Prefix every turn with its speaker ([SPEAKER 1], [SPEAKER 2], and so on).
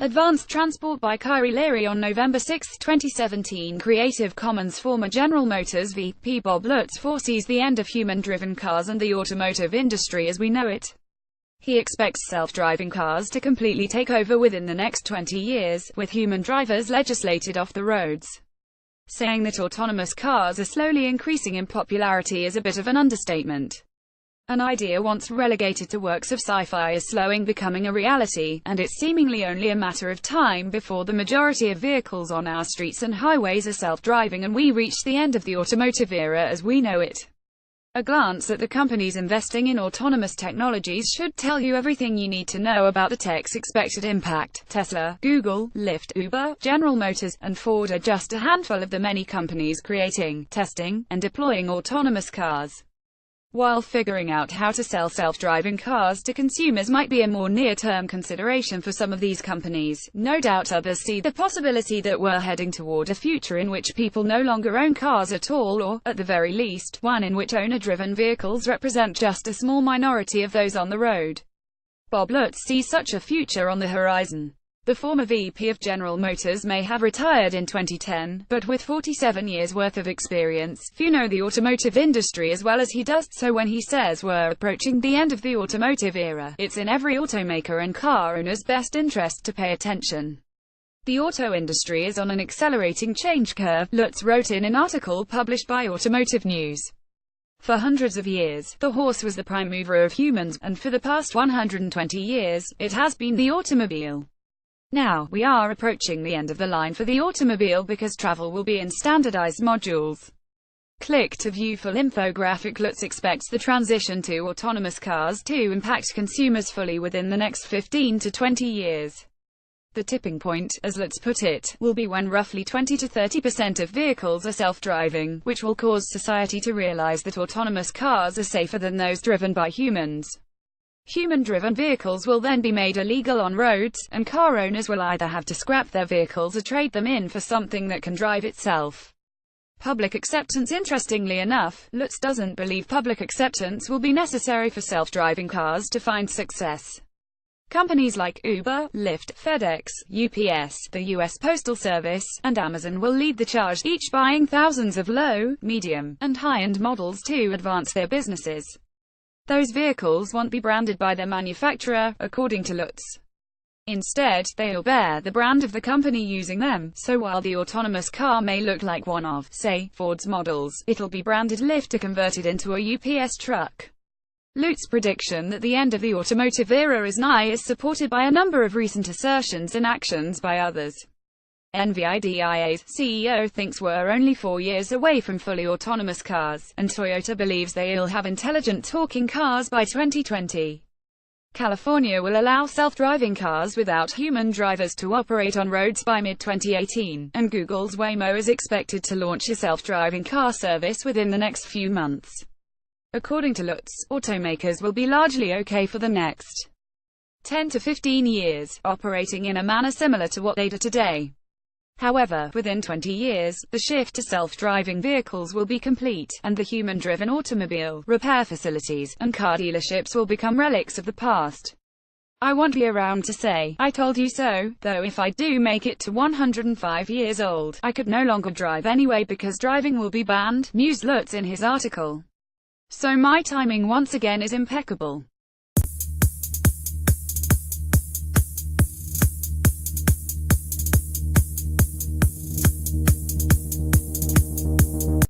[SPEAKER 1] Advanced Transport by Kyrie Leary on November 6, 2017. Creative Commons. Former General Motors VP Bob Lutz foresees the end of human-driven cars and the automotive industry as we know it. He expects self-driving cars to completely take over within the next 20 years, with human drivers legislated off the roads. Saying that autonomous cars are slowly increasing in popularity is a bit of an understatement. An idea once relegated to works of sci-fi is slowing becoming a reality, and it's seemingly only a matter of time before the majority of vehicles on our streets and highways are self-driving and we reach the end of the automotive era as we know it. A glance at the companies investing in autonomous technologies should tell you everything you need to know about the tech's expected impact. Tesla, Google, Lyft, Uber, General Motors, and Ford are just a handful of the many companies creating, testing, and deploying autonomous cars. While figuring out how to sell self-driving cars to consumers might be a more near-term consideration for some of these companies, no doubt others see the possibility that we're heading toward a future in which people no longer own cars at all, or, at the very least, one in which owner-driven vehicles represent just a small minority of those on the road. Bob Lutz sees such a future on the horizon. The former VP of General Motors may have retired in 2010, but with 47 years worth of experience, few know the automotive industry as well as he does, so when he says we're approaching the end of the automotive era, it's in every automaker and car owner's best interest to pay attention. The auto industry is on an accelerating change curve, Lutz wrote in an article published by Automotive News. For hundreds of years, the horse was the prime mover of humans, and for the past 120 years, it has been the automobile. Now, we are approaching the end of the line for the automobile because travel will be in standardized modules. Click to view full infographic. Lutz expects the transition to autonomous cars to impact consumers fully within the next 15 to 20 years. The tipping point, as Lutz put it, will be when roughly 20 to 30% of vehicles are self-driving, which will cause society to realize that autonomous cars are safer than those driven by humans. Human-driven vehicles will then be made illegal on roads, and car owners will either have to scrap their vehicles or trade them in for something that can drive itself. Public acceptance. Interestingly enough, Lutz doesn't believe public acceptance will be necessary for self-driving cars to find success. Companies like Uber, Lyft, FedEx, UPS, the US Postal Service, and Amazon will lead the charge, each buying thousands of low, medium, and high-end models to advance their businesses. Those vehicles won't be branded by their manufacturer, according to Lutz. Instead, they'll bear the brand of the company using them, so while the autonomous car may look like one of, say, Ford's models, it'll be branded Lyft to convert it into a UPS truck. Lutz's prediction that the end of the automotive era is nigh is supported by a number of recent assertions and actions by others. NVIDIA's CEO thinks we're only 4 years away from fully autonomous cars, and Toyota believes they'll have intelligent talking cars by 2020. California will allow self-driving cars without human drivers to operate on roads by mid-2018, and Google's Waymo is expected to launch a self-driving car service within the next few months. According to Lutz, automakers will be largely okay for the next 10 to 15 years, operating in a manner similar to what they do today. However, within 20 years, the shift to self-driving vehicles will be complete, and the human-driven automobile, repair facilities, and car dealerships will become relics of the past. I won't be around to say, "I told you so," though if I do make it to 105 years old, I could no longer drive anyway because driving will be banned, mused Lutz in his article. So my timing once again is impeccable.